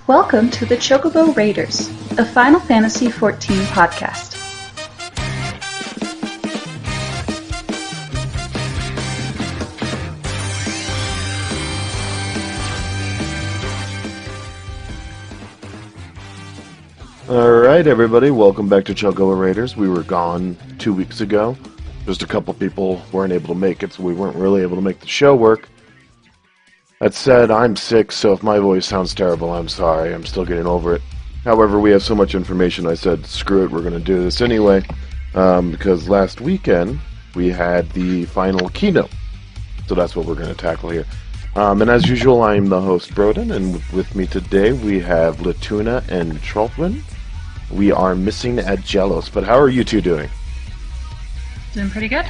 Welcome to the Chocobo Raiders, a Final Fantasy XIV podcast. Alright everybody, welcome back to Chocobo Raiders. We were gone 2 weeks ago. Just a couple people weren't able to make it, so we weren't really able to make the show work. That said, I'm sick, so if my voice sounds terrible, I'm sorry. I'm still getting over it. However, we have so much information, I said, screw it, we're going to do this anyway. Because last weekend, we had the final keynote. So that's what we're going to tackle here. And as usual, I'm the host, Brodin, and with me today we have Lituna and Chocobo. We are missing Aggelos, but how are you two doing? Doing pretty good.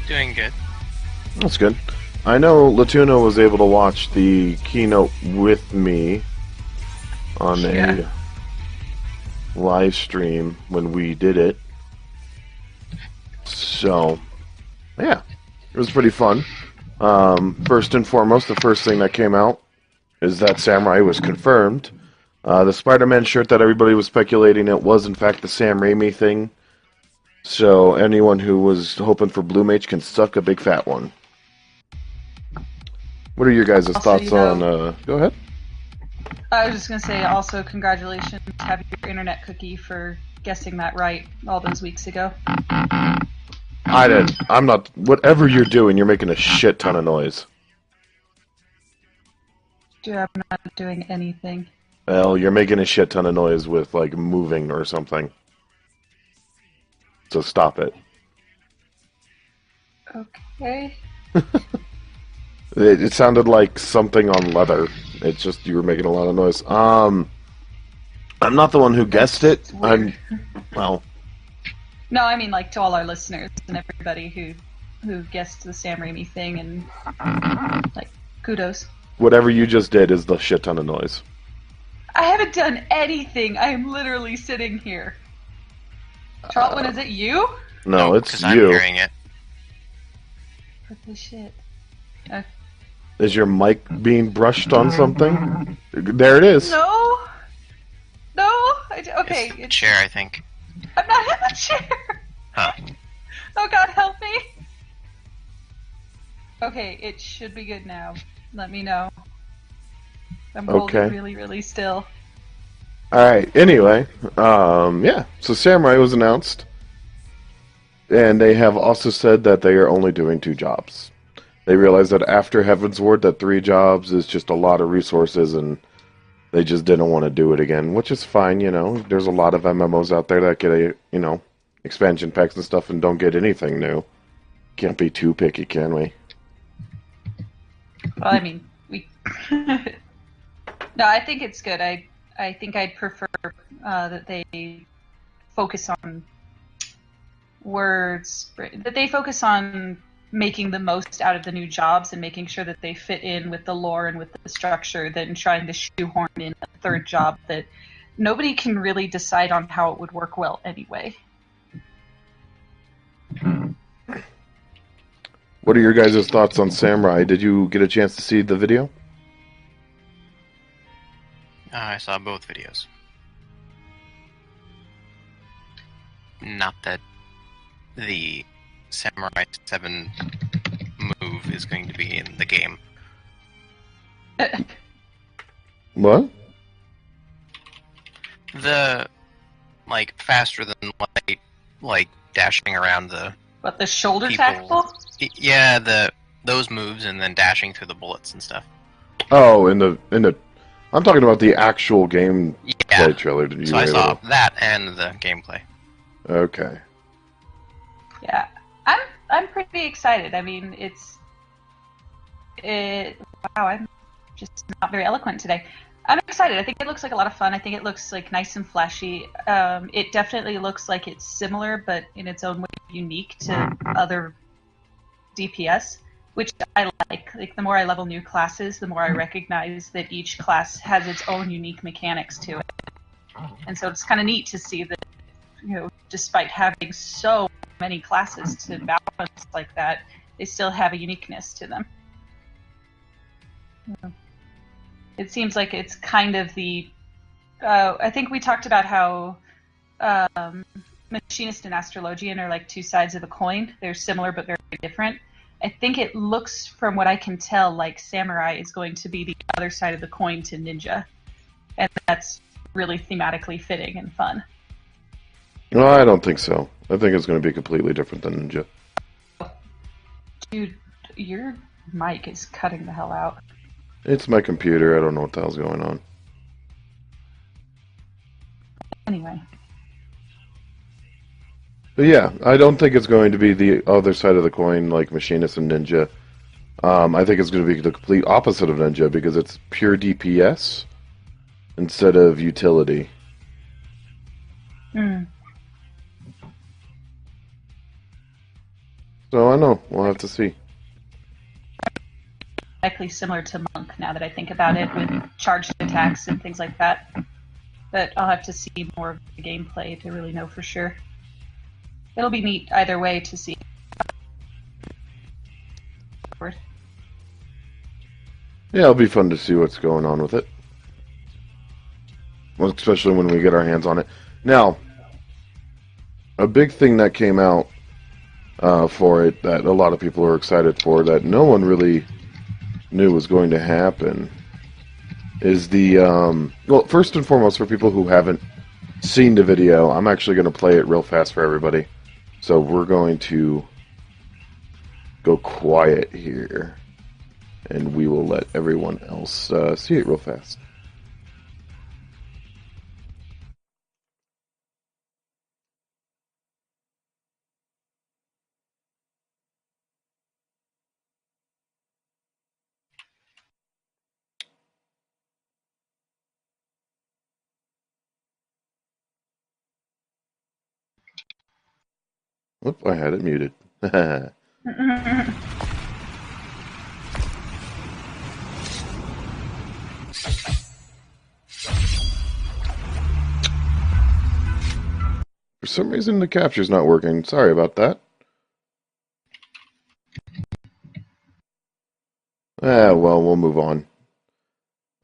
Doing good. That's good. I know Lituna was able to watch the keynote with me on a live stream when we did it. So, yeah, it was pretty fun. First and foremost, the first thing that came out is that Samurai was confirmed. The Spider-Man shirt that everybody was speculating it was in fact the Sam Raimi thing. So anyone who was hoping for Blue Mage can suck a big fat one. What are your guys' thoughts on... Go ahead. I was just going to say also congratulations to have your internet cookie for guessing that right all those weeks ago. I didn't. I'm not... Whatever you're doing, you're making a shit ton of noise. Dude, I'm not doing anything. Well, you're making a shit ton of noise with, like, moving or something. So stop it. Okay. It sounded like something on leather. It's just you were making a lot of noise. I'm not the one who guessed it. Well... No, I mean, like, to all our listeners and everybody who guessed the Sam Raimi thing, and, like, kudos. Whatever you just did is the shit ton of noise. I haven't done anything. I am literally sitting here. Charlton, is it you? No, it's because you. I'm hearing it. What the shit? Is your mic being brushed on something? There it is. No. Okay. It's the chair, I think. I'm not in the chair. Huh. Oh God, help me. Okay, it should be good now. Let me know. I'm holding really, really still. Alright, anyway, yeah, so Samurai was announced, and they have also said that they are only doing 2 jobs. They realized that after Heaven's Ward, that 3 jobs is just a lot of resources, and they just didn't want to do it again, which is fine, you know. There's a lot of MMOs out there that get, expansion packs and stuff and don't get anything new. Can't be too picky, can we? Well, I mean, we... No, I think it's good. I think I'd prefer that they focus on words, that they focus on making the most out of the new jobs and making sure that they fit in with the lore and with the structure than trying to shoehorn in a 3rd job that nobody can really decide on how it would work well anyway. What are your guys' thoughts on Samurai? Did you get a chance to see the video? I saw both videos. Not that the Samurai 7 move is going to be in the game. What? The, faster than light, dashing around the... What, the shoulder people. tackle? Yeah, those moves and then dashing through the bullets and stuff. Oh, in the I'm talking about the actual gameplay trailer. So I saw that and the gameplay. Okay. Yeah, I'm pretty excited. I mean, wow, I'm just not very eloquent today. I'm excited. I think it looks like a lot of fun. I think it looks like nice and flashy. It definitely looks like it's similar, but in its own way unique to other DPS, which I like. Like, the more I level new classes, the more I recognize that each class has its own unique mechanics to it. And so it's kind of neat to see that, despite having so many classes to balance like that, they still have a uniqueness to them. It seems like it's kind of the. I think we talked about how Machinist and Astrologian are like two sides of a coin. They're similar but very different. I think it looks, from what I can tell, like Samurai is going to be the other side of the coin to Ninja. And that's really thematically fitting and fun. No, I don't think so. I think it's going to be completely different than Ninja. Dude, your mic is cutting the hell out. It's my computer. I don't know what the hell's going on. Anyway. But yeah, I don't think it's going to be the other side of the coin like Machinist and Ninja. I think it's going to be the complete opposite of Ninja because it's pure DPS instead of utility. Mm. So I know. We'll have to see. Likely similar to Monk now that I think about it, with charged attacks and things like that. But I'll have to see more of the gameplay to really know for sure. It'll be neat either way to see. Yeah, it'll be fun to see what's going on with it. Well, especially when we get our hands on it. Now, a big thing that came out for it that a lot of people are excited for that no one really knew was going to happen is the, well, first and foremost, for people who haven't seen the video, I'm actually going to play it real fast for everybody. So we're going to go quiet here, and we will let everyone else see it real fast. Oop, I had it muted. For some reason the capture's not working. Sorry about that. Well, we'll move on.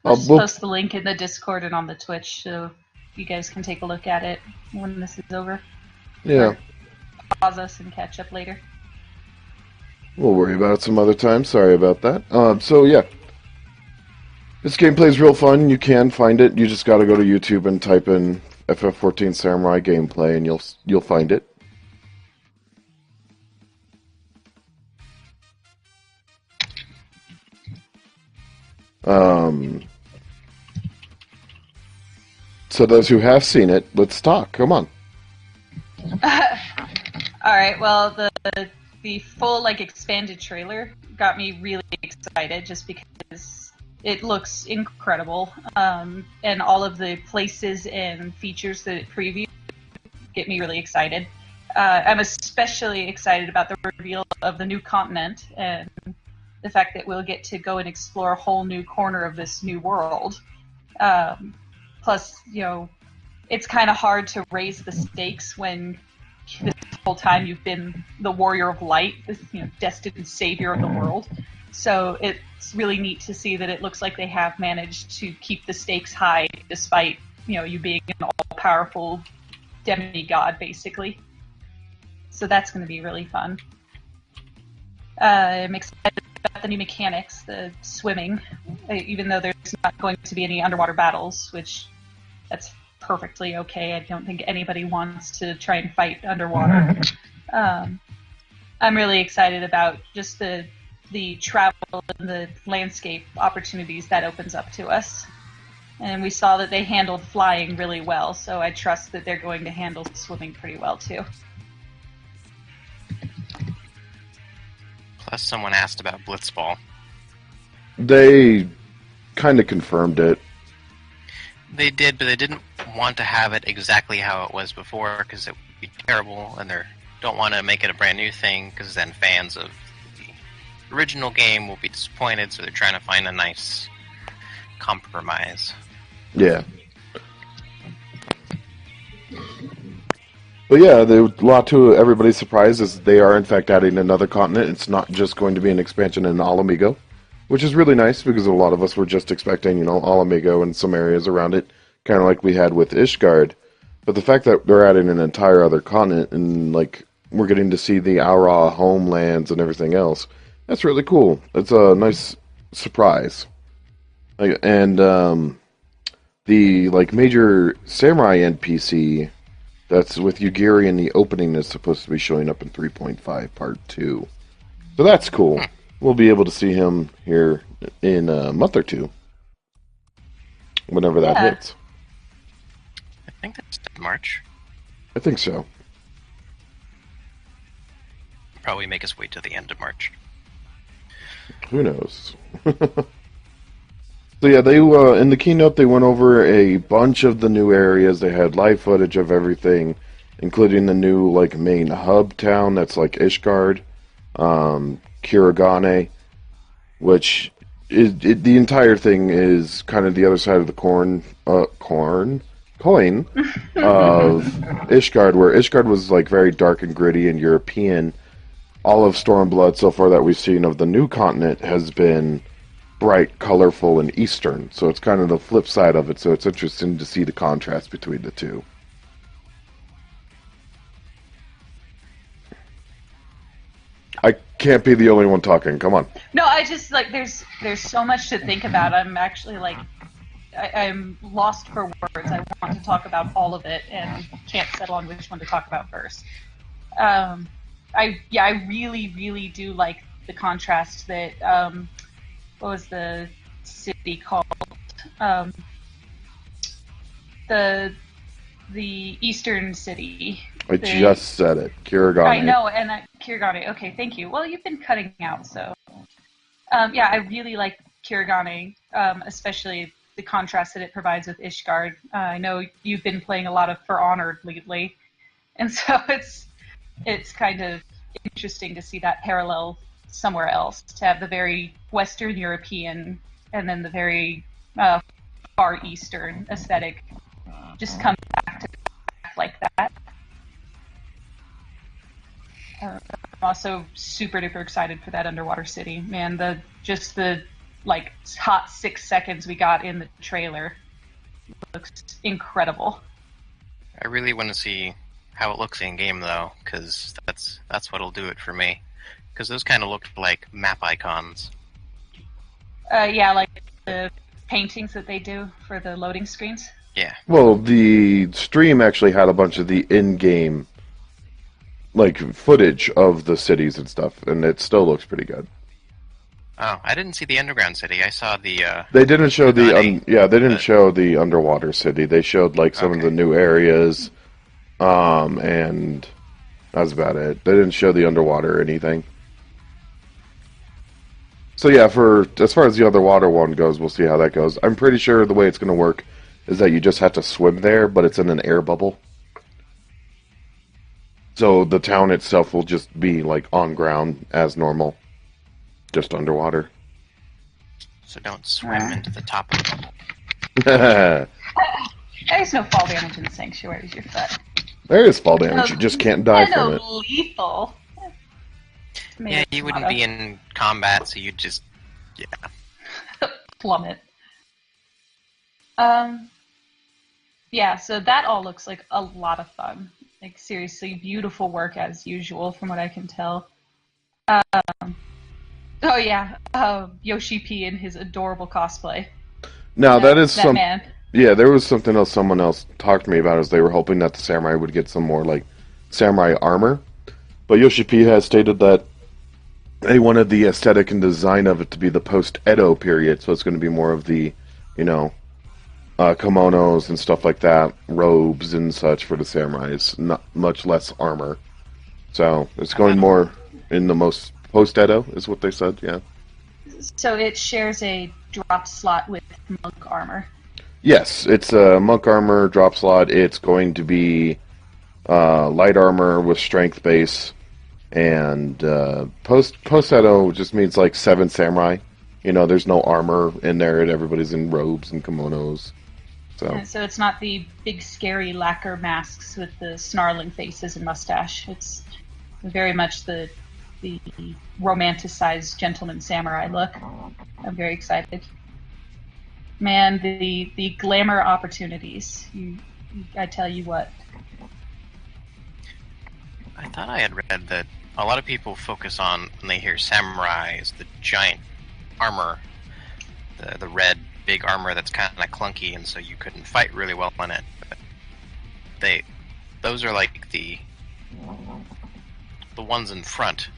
I'll just post the link in the Discord and on the Twitch so you guys can take a look at it when this is over. Yeah. Or pause us and catch up later. We'll worry about it some other time. Sorry about that. So yeah, this gameplay is real fun. You can find it. You just got to go to YouTube and type in FF14 Samurai gameplay, and you'll find it. So those who have seen it, let's talk. Come on. All right. Well, the full expanded trailer got me really excited just because it looks incredible, and all of the places and features that it previewed get me really excited. I'm especially excited about the reveal of the new continent and the fact that we'll get to go and explore a whole new corner of this new world. Plus, it's kind of hard to raise the stakes when this whole time you've been the warrior of light, this destined savior of the world. So it's really neat to see that it looks like they have managed to keep the stakes high despite you being an all-powerful demigod, basically. So that's going to be really fun. I'm excited about the new mechanics, the swimming, even though there's not going to be any underwater battles, which that's perfectly okay. I don't think anybody wants to try and fight underwater. I'm really excited about just the travel and the landscape opportunities that opens up to us. And we saw that they handled flying really well, so I trust that they're going to handle swimming pretty well too. Plus, someone asked about Blitzball. They kind of confirmed it. They did, but they didn't want to have it exactly how it was before because it would be terrible, and they don't want to make it a brand new thing because then fans of the original game will be disappointed, so they're trying to find a nice compromise. Yeah. But yeah, a lot to everybody's surprise is they are in fact adding another continent. It's not just going to be an expansion in Alamigo. which is really nice because a lot of us were just expecting, Alamigo and some areas around it, kind of like we had with Ishgard. But the fact that they're adding an entire other continent and, like, we're getting to see the Aura homelands and everything else, that's really cool. It's a nice surprise. And the, like, major samurai NPC that's with Yugiri in the opening is supposed to be showing up in 3.5 Part 2. So that's cool. We'll be able to see him here in a month or two, whenever that hits. I think that's March. I think so. Probably make us wait till the end of March. Who knows? So yeah, they in the keynote they went over a bunch of the new areas. They had live footage of everything, including the new like main hub town that's like Ishgard, Kurogane, which is the entire thing is kind of the other side of the coin of Ishgard, where Ishgard was like very dark and gritty and European. All of Stormblood so far that we've seen of the new continent has been bright, colorful, and Eastern. So it's kind of the flip side of it. So it's interesting to see the contrast between the two. I can't be the only one talking. Come on. No, I just like there's so much to think about. I'm actually like I'm lost for words. I want to talk about all of it and can't settle on which one to talk about first. I really, really do like the contrast that what was the city called? The Eastern city. I just said it. Kurogane. I know, and Kurogane. Okay, thank you. Well, you've been cutting out, so I really like Kurogane, especially the contrast that it provides with Ishgard. I know you've been playing a lot of For Honor lately, and so it's kind of interesting to see that parallel somewhere else, to have the very Western European and then the very Far Eastern aesthetic just come back to back like that. I'm also super duper excited for that underwater city. Man, the like hot 6 seconds we got in the trailer looks incredible. I really want to see how it looks in game though, because that's what'll do it for me. Because those kind of looked like map icons. Yeah, like the paintings that they do for the loading screens. Yeah. Well, the stream actually had a bunch of the in-game like footage of the cities and stuff, and it still looks pretty good. Oh, I didn't see the underground city. I saw the. They didn't show they didn't show the underwater city. They showed like some of the new areas, and that's about it. They didn't show the underwater or anything. So yeah, as far as the underwater one goes, we'll see how that goes. I'm pretty sure the way it's going to work is that you just have to swim there, but it's in an air bubble. So the town itself will just be like on ground as normal, just underwater. So don't swim into the top of the bubble. There's no fall damage in the sanctuaries, you're fed. There is fall damage, you just can't die from it. Lethal. Yeah, you wouldn't be in combat, so you'd just, plummet. Yeah, so that all looks like a lot of fun. Like, seriously, beautiful work as usual, from what I can tell. Yoshi P in his adorable cosplay. Now, that is that man. Yeah, there was something else someone else talked to me about, is they were hoping that the samurai would get some more, like, samurai armor. But Yoshi P has stated that they wanted the aesthetic and design of it to be the post-Edo period, so it's going to be more of the, kimonos and stuff like that, robes and such for the samurais, not much less armor. So it's going more in the most post-Edo, is what they said, yeah. So it shares a drop slot with monk armor. Yes, it's a monk armor drop slot. It's going to be light armor with strength base, and post-Edo just means like 7 samurai. There's no armor in there, and everybody's in robes and kimonos. So it's not the big scary lacquer masks with the snarling faces and mustache. It's very much the the romanticized gentleman samurai look. I'm very excited. Man, the glamour opportunities. I tell you what. I thought I had read that a lot of people focus on, when they hear samurai, is the giant armor, the red big armor that's kind of clunky, and so you couldn't fight really well in it. But those are like the ones in front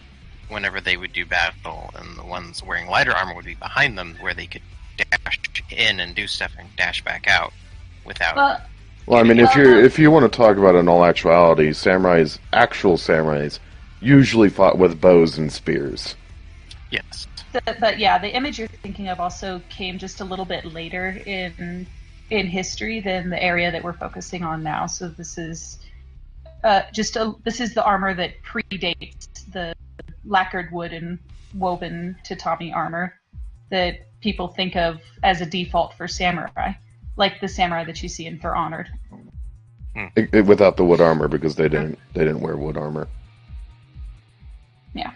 whenever they would do battle, and the ones wearing lighter armor would be behind them, where they could dash in and do stuff and dash back out without. Well, I mean, if you want to talk about it in all actuality, actual samurais usually fought with bows and spears. Yes. But yeah, the image you're thinking of also came just a little bit later in history than the area that we're focusing on now. So this is this is the armor that predates the lacquered wood and woven tatami armor that people think of as a default for samurai, like the samurai that you see in For Honored. Without the wood armor, because they didn't wear wood armor. Yeah.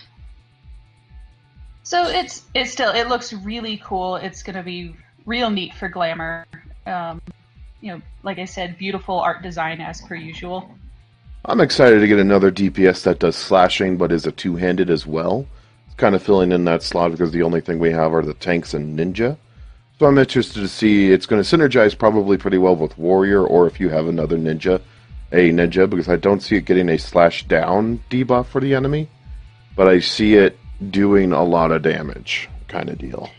So it looks really cool. It's going to be real neat for glamour. Like I said, beautiful art design as per usual. I'm excited to get another DPS that does slashing, but is a two-handed as well. It's kind of filling in that slot because the only thing we have are the tanks and ninja. So I'm interested to see. It's going to synergize probably pretty well with warrior, or if you have another ninja, because I don't see it getting a slash down debuff for the enemy, but I see it doing a lot of damage, kind of deal.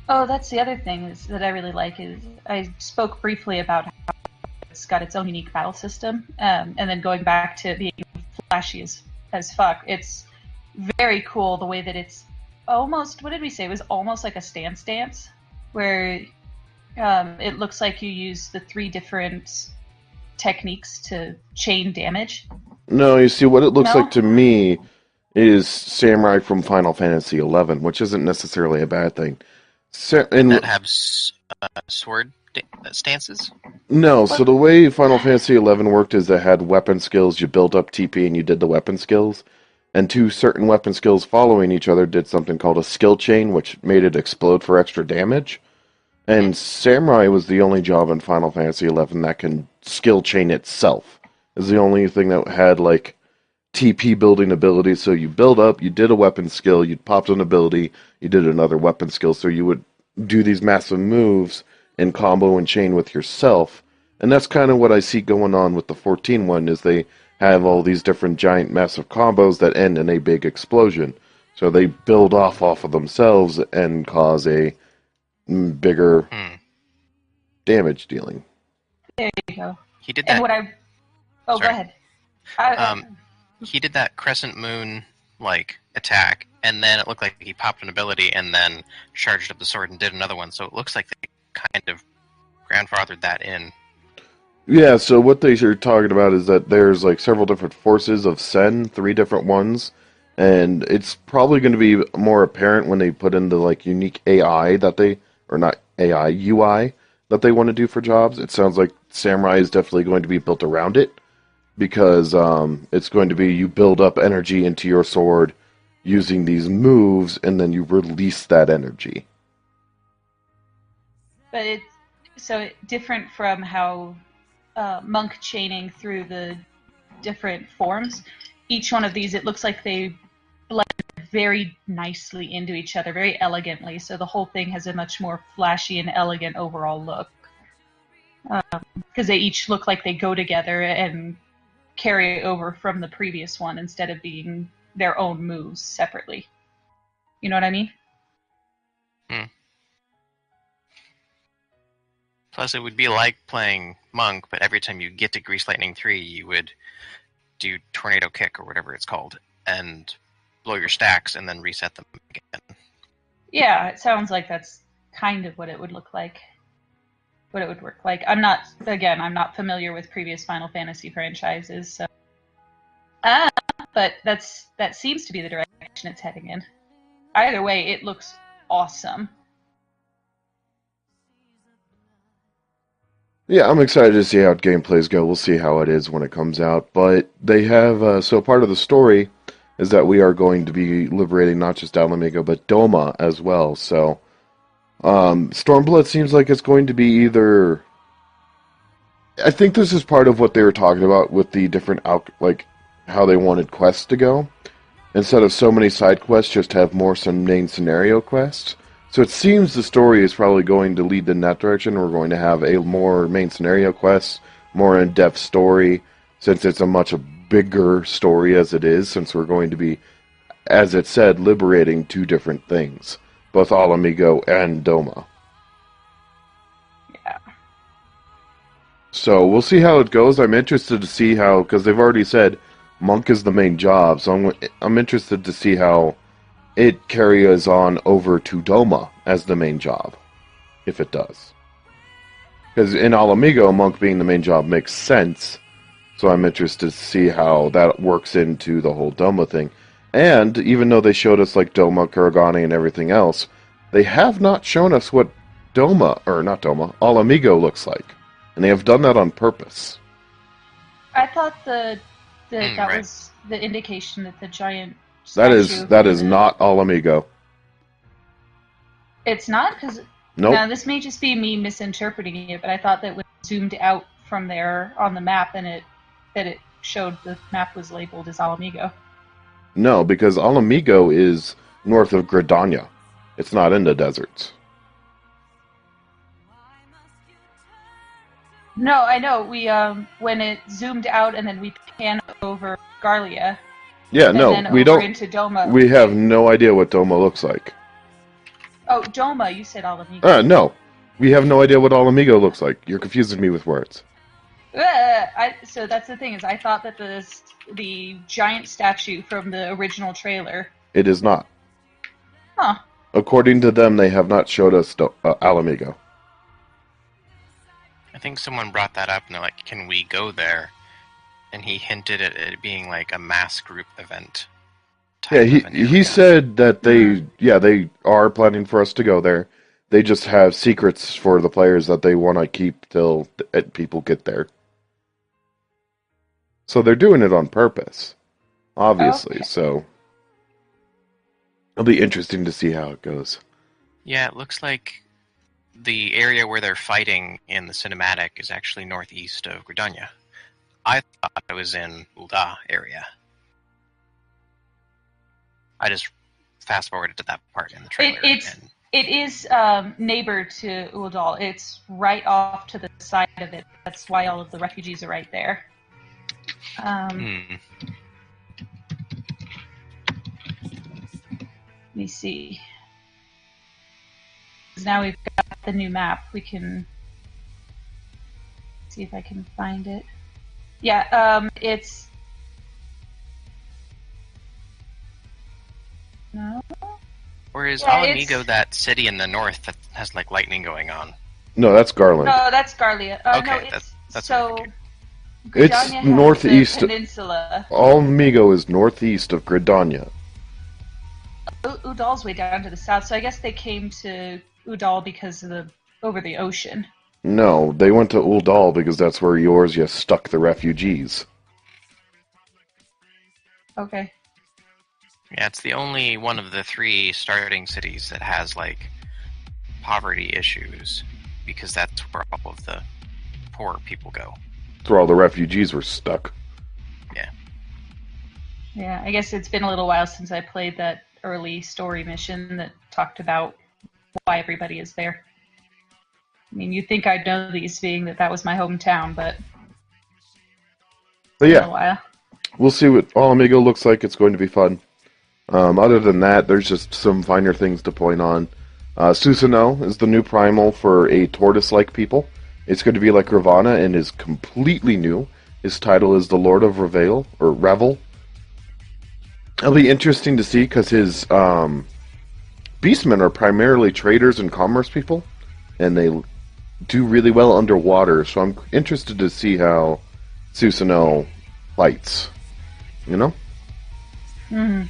Oh, that's the other thing that I really like is I spoke briefly about how it's got its own unique battle system, and then going back to being flashy as fuck. It's very cool the way that it's almost, what did we say? It was almost like a stance, where it looks like you use the 3 different techniques to chain damage. No, you see, what it looks like to me is Samurai from Final Fantasy XI, which isn't necessarily a bad thing. That have sword stances? No, so the way Final Fantasy XI worked is it had weapon skills, you built up TP and you did the weapon skills, and 2 certain weapon skills following each other did something called a skill chain, which made it explode for extra damage. And Samurai was the only job in Final Fantasy XI that can skill chain itself. It's the only thing that had, like, TP building ability, so you build up, you did a weapon skill, you popped an ability, you did another weapon skill, so you would do these massive moves and combo and chain with yourself. And that's kind of what I see going on with the 14 one, is they have all these different giant massive combos that end in a big explosion. So they build off of themselves and cause a bigger damage dealing. There you go. He did that. And go ahead. He did that crescent moon attack, and then it looked like he popped an ability and then charged up the sword and did another one. So it looks like they kind of grandfathered that in. Yeah, so what they are talking about is that there's several different forces of Sen, 3 different ones, and it's probably going to be more apparent when they put in the unique AI that they, or not AI, UI that they want to do for jobs. It sounds like Samurai is definitely going to be built around it, because it's going to be you build up energy into your sword using these moves, and then you release that energy. But it's different from how monk chaining through the different forms. Each one of these, it looks like they blend very nicely into each other, very elegantly. So the whole thing has a much more flashy and elegant overall look. Because they each look like they go together and carry over from the previous one instead of being their own moves separately. You know what I mean? Plus, it would be like playing Monk, but every time you get to Grease Lightning 3, you would do Tornado Kick, or whatever it's called, and blow your stacks and then reset them again. Yeah, it sounds like that's kind of what it would look like. What it would work like. I'm not familiar with previous Final Fantasy franchises, so... but that seems to be the direction it's heading in. Either way, it looks awesome. Yeah, I'm excited to see how gameplays go. We'll see how it is when it comes out. But they have, so part of the story is that we are going to be liberating not just Alamigo, but Doma as well. So, Stormblood seems like it's going to be either... I think this is part of what they were talking about with the different, how they wanted quests to go. Instead of so many side quests, just have more some main scenario quests. So it seems the story is probably going to lead in that direction. We're going to have a more main scenario quests, more in-depth story, since it's a much bigger story as it is, since we're going to be, as it said, liberating two different things, both Alamigo and Doma. Yeah. So we'll see how it goes. I'm interested to see how, because they've already said Monk is the main job, so I'm interested to see how it carries on over to Doma as the main job, if it does. Because in Alamigo, Monk being the main job makes sense, so I'm interested to see how that works into the whole Doma thing. And even though they showed us like Doma, Kuragani, and everything else, they have not shown us what Alamigo looks like. And they have done that on purpose. I thought that right. was the indication that the giant That statue is not Alamigo. It's not? Because Nope. now this may just be me misinterpreting it, but I thought that when it zoomed out from there on the map and it showed the map was labeled as Alamigo. No, because Alamigo is north of Gridania. It's not in the deserts. No, I know. We when it zoomed out and then we panned over Garlia. Yeah, and no, then we over don't. into Doma. We have no idea what Doma looks like. Oh, Doma, you said Alamigo. No. We have no idea what Alamigo looks like. You're confusing me with words. So that's the thing, is I thought that the giant statue from the original trailer... It is not. Huh. According to them, they have not showed us Alamigo. I think someone brought that up, and they're like, can we go there? And he hinted at it being like a mass group event. Yeah, he said that they are planning for us to go there. They just have secrets for the players that they want to keep till people get there. So they're doing it on purpose, obviously. Okay. So it'll be interesting to see how it goes. Yeah, it looks like the area where they're fighting in the cinematic is actually northeast of Gridania. I thought it was in Ul'dah area. I just fast-forwarded to that part in the trailer. It is neighbor to Ul'dah. It's right off to the side of it. That's why all of the refugees are right there. Let me see. Now we've got the new map. We can see if I can find it. Yeah, it's... No? Or is Yeah, Alamigo that city in the north that has like lightning going on? No, that's Garland. No, that's Garlia. Okay, no, that's so... what I figured. It's Gridania has northeast. the peninsula. Alamigo is northeast of Gridania. Udall's way down to the south, so I guess they came to Udall because of over the ocean. No, they went to Ul'dah because that's where Eorzea stuck the refugees. Okay. Yeah, it's the only one of the three starting cities that has like poverty issues, because that's where all of the poor people go. That's where all the refugees were stuck. Yeah. Yeah, I guess it's been a little while since I played that early story mission that talked about why everybody is there. I mean, you'd think I'd know these, being that was my hometown, but But it's been yeah, a while. we'll see what Alamigo looks like. It's going to be fun. Other than that, there's just some finer things to point on. Susanoo is the new primal for a tortoise-like people. It's going to be like Ravana and is completely new. His title is the Lord of Revel. It'll be interesting to see because his beastmen are primarily traders and commerce people, and they do really well underwater. So I'm interested to see how Susanoo fights. You know? Mm-hmm.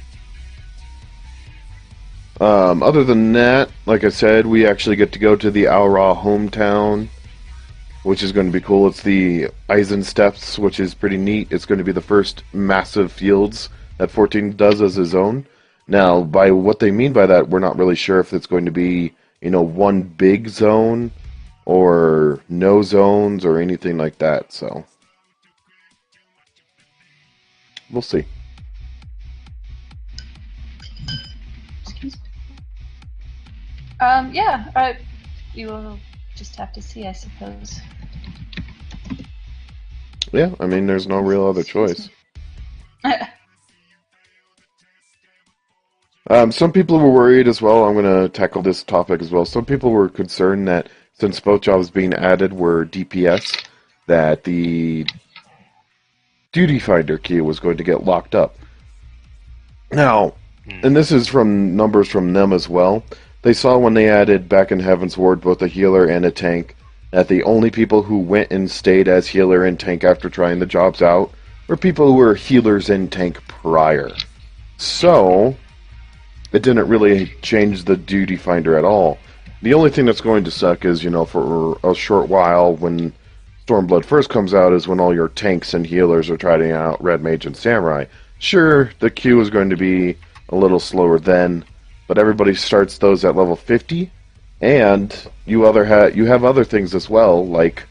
Other than that, like I said, we actually get to go to the Aura hometown, which is going to be cool. It's the Eisen Steppes, which is pretty neat. It's going to be the first massive fields that 14 does as his own. Now, by what they mean by that, we're not really sure if it's going to be, one big zone or no zones or anything like that, so we'll see. We will just have to see, I suppose. Yeah, I mean, there's no real other choice. Some people were worried as well. I'm going to tackle this topic as well. Some people were concerned that since both jobs being added were DPS, that the duty finder queue was going to get locked up. Now, and this is from numbers from them as well, they saw when they added back in Heaven's Ward both a healer and a tank, that the only people who went and stayed as healer and tank after trying the jobs out were people who were healers and tank prior. So, it didn't really change the duty finder at all. The only thing that's going to suck is, for a short while when Stormblood first comes out is when all your tanks and healers are trying out Red Mage and Samurai. Sure, the queue is going to be a little slower then, but everybody starts those at level 50, and you have other things as well, like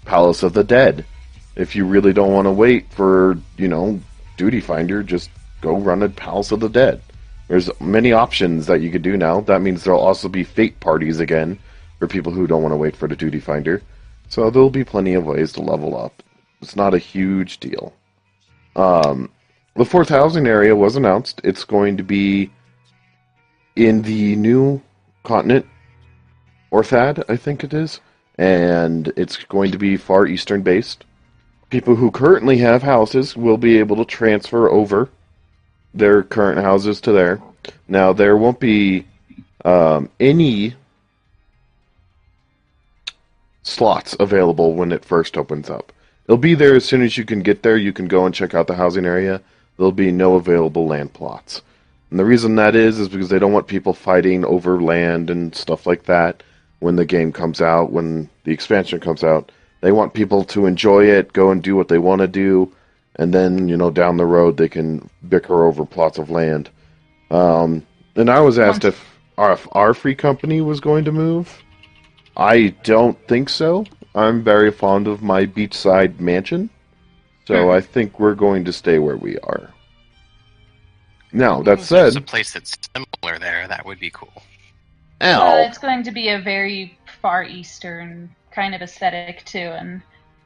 Palace of the Dead. If you really don't want to wait for, duty finder, just go run a Palace of the Dead. There's many options that you could do now. That means there'll also be fate parties again for people who don't want to wait for the duty finder. So there'll be plenty of ways to level up. It's not a huge deal. The fourth housing area was announced. It's going to be in the new continent, Orthad, I think it is. And it's going to be Far Eastern based. People who currently have houses will be able to transfer over their current houses to there. Now, there won't be any slots available when it first opens up. It'll be there as soon as you can get there. You can go and check out the housing area. There'll be no available land plots. And the reason that is because they don't want people fighting over land and stuff like that when the game comes out, when the expansion comes out. They want people to enjoy it, go and do what they want to do, and then, down the road they can bicker over plots of land. And I was asked if our free company was going to move. I don't think so. I'm very fond of my beachside mansion, so I think we're going to stay where we are. Now, that said... There's a place that's similar there, that would be cool. It's going to be a very Far Eastern kind of aesthetic, too, and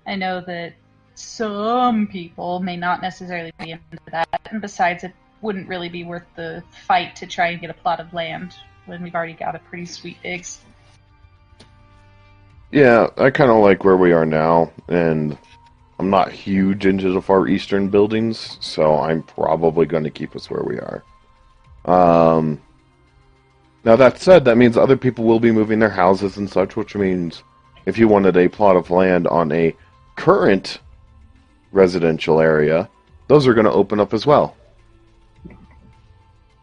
I know that some people may not necessarily be into that, and besides, it wouldn't really be worth the fight to try and get a plot of land when we've already got a pretty sweet digs. Yeah, I kind of like where we are now, and I'm not huge into the Far Eastern buildings, so I'm probably going to keep us where we are. Now that said, that means other people will be moving their houses and such, which means if you wanted a plot of land on a current residential area, those are going to open up as well.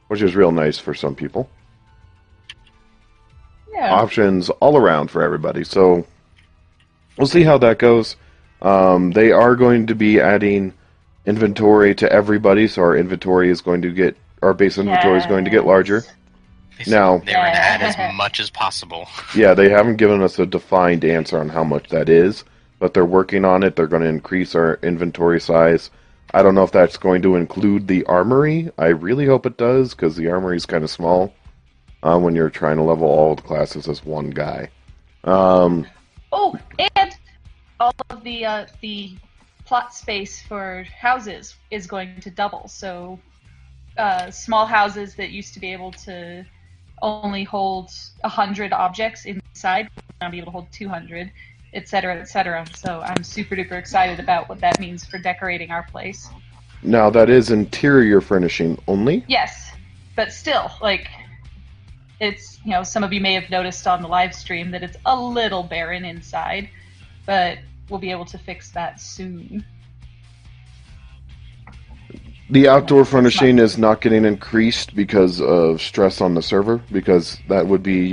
Which is real nice for some people. Yeah. Options all around for everybody. So we'll see how that goes. They are going to be adding inventory to everybody, so our inventory is going to get, our base inventory is going to get larger. Now, they were to add as much as possible. Yeah, they haven't given us a defined answer on how much that is, but they're working on it. They're going to increase our inventory size. I don't know if that's going to include the armory. I really hope it does, because the armory is kind of small when you're trying to level all the classes as one guy. And all of the plot space for houses is going to double. So small houses that used to be able to only hold 100 objects inside will now be able to hold 200, etc., etc. So I'm super duper excited about what that means for decorating our place. Now, that is interior furnishing only? Yes, but still, it's, some of you may have noticed on the live stream that it's a little barren inside, but we'll be able to fix that soon. The outdoor furnishing is not getting increased because of stress on the server, because that would be,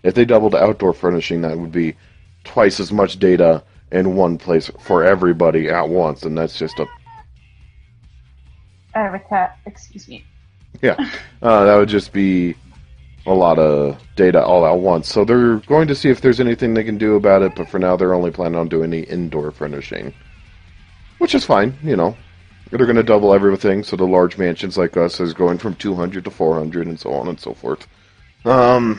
if they doubled outdoor furnishing, that would be twice as much data in one place for everybody at once, and that's just Recast, excuse me. Yeah, that would just be a lot of data all at once. So they're going to see if there's anything they can do about it, but for now they're only planning on doing the indoor furnishing. Which is fine, you know. They're going to double everything, so the large mansions like us is going from 200 to 400 and so on and so forth. So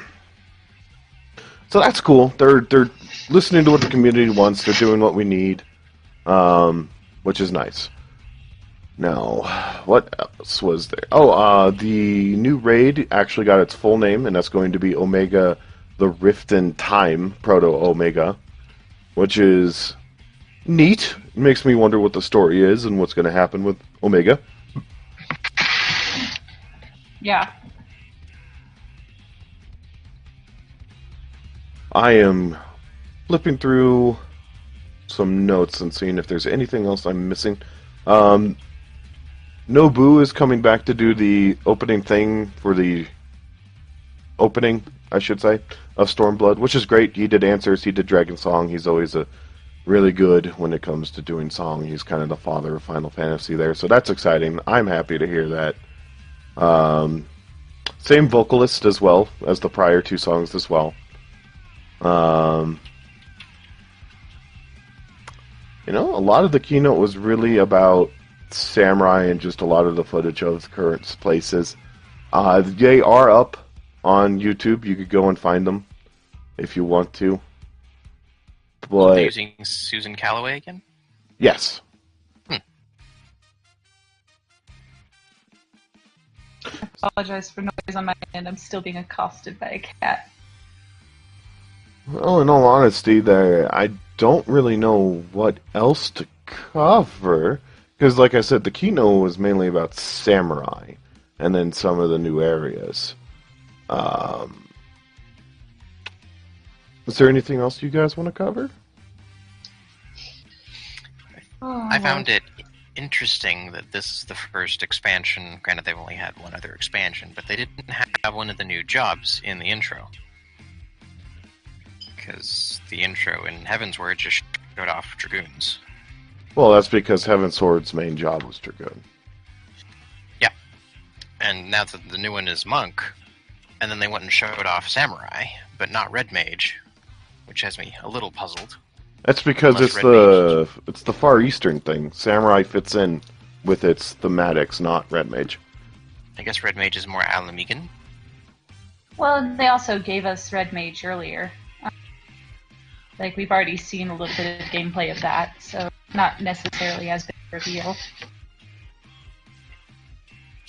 that's cool. They're listening to what the community wants. They're doing what we need, which is nice. Now, what else was there? Oh, the new raid actually got its full name, and that's going to be Omega the Rift in Time, Proto-Omega, which is neat. It makes me wonder what the story is and what's going to happen with Omega. Yeah. I am flipping through some notes and seeing if there's anything else I'm missing. Nobu is coming back to do the opening thing for the opening, I should say, of Stormblood, which is great. He did Answers, he did Dragon Song. He's always really good when it comes to doing song. He's kind of the father of Final Fantasy there, so that's exciting. I'm happy to hear that. Same vocalist as well as the prior two songs as well. You know, a lot of the keynote was really about Samurai and just a lot of the footage of current places. They are up on YouTube. You could go and find them if you want to. But Are they using Susan Calloway again? yes. I apologize for noise on my end. I'm still being accosted by a cat. Well, in all honesty, I don't really know what else to cover. Because, like I said, the keynote was mainly about Samurai, and then some of the new areas. Is there anything else you guys want to cover? I found it interesting that this is the first expansion. Granted, they've only had one other expansion, but they didn't have one of the new jobs in the intro. Because the intro in Heavensward just showed off Dragoons. Well, that's because Heavensward's main job was Dragoon. Yeah. And now that the new one is Monk, and then they went and showed off Samurai, but not Red Mage, which has me a little puzzled. That's because Unless it's the Far Eastern thing. Samurai fits in with its thematics, not Red Mage. I guess Red Mage is more Alamigan. Well, they also gave us Red Mage earlier. Like, we've already seen a little bit of gameplay of that, so not necessarily as big a reveal.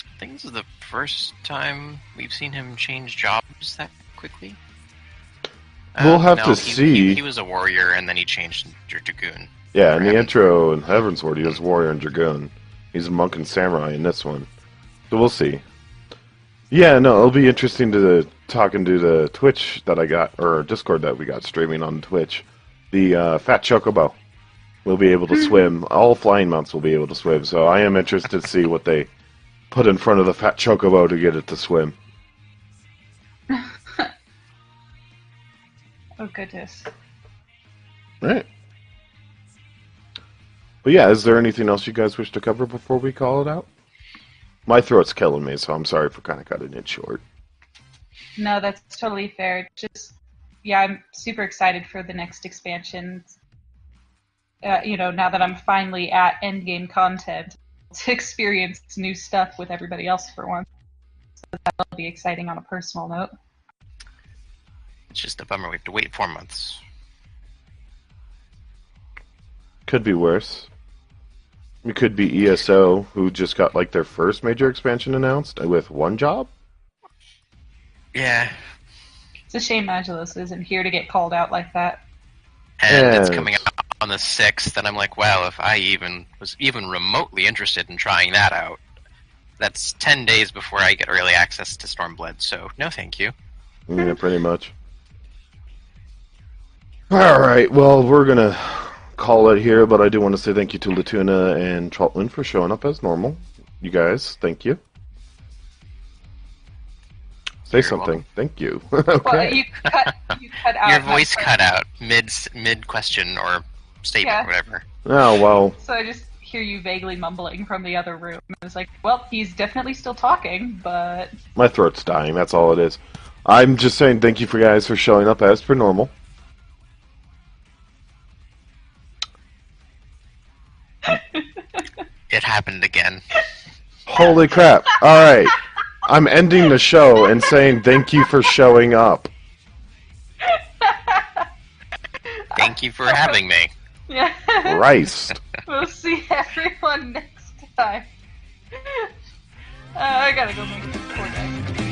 I think this is the first time we've seen him change jobs that quickly. We'll have to see. He was a warrior, and then he changed to Dragoon. Yeah, in the intro in Heavensward, he was Warrior and Dragoon. He's a Monk and Samurai in this one. So we'll see. Yeah, no, it'll be interesting to talk into the Twitch that I got, or Discord that we got streaming on Twitch. The Fat Chocobo will be able to swim. All flying mounts will be able to swim, so I am interested to see what they put in front of the Fat Chocobo to get it to swim. Oh, goodness. Right. But yeah, is there anything else you guys wish to cover before we call it out? My throat's killing me, so I'm sorry for kind of cutting it short. No, that's totally fair. Just, yeah, I'm super excited for the next expansion. You know, now that I'm finally at endgame content, to experience new stuff with everybody else for once. So that'll be exciting on a personal note. It's just a bummer we have to wait 4 months. Could be worse. It could be ESO, who just got like their first major expansion announced with one job. Yeah. It's a shame Aggelos isn't here to get called out like that. And it's coming out on the 6th, and I'm like, wow, if I was even remotely interested in trying that out, that's 10 days before I get early access to Stormblood, so no thank you. Yeah, pretty much. Alright, well, we're gonna call it here, but I do want to say thank you to Lituna and Troutman for showing up as normal. You guys, thank you. Say You're something. welcome. Thank you. Okay. Well, you cut out. Your my voice part. cut out mid question or statement, Yeah. or whatever. Oh, well. So hear you vaguely mumbling from the other room. I was like, well, he's definitely still talking, but... My throat's dying, that's all it is. I'm just saying thank you for guys for showing up as per normal. It happened again. Holy crap. Alright. I'm ending the show and saying thank you for showing up. Thank you for having me. Yeah. Christ. We'll see everyone next time. I gotta go make this poor guy.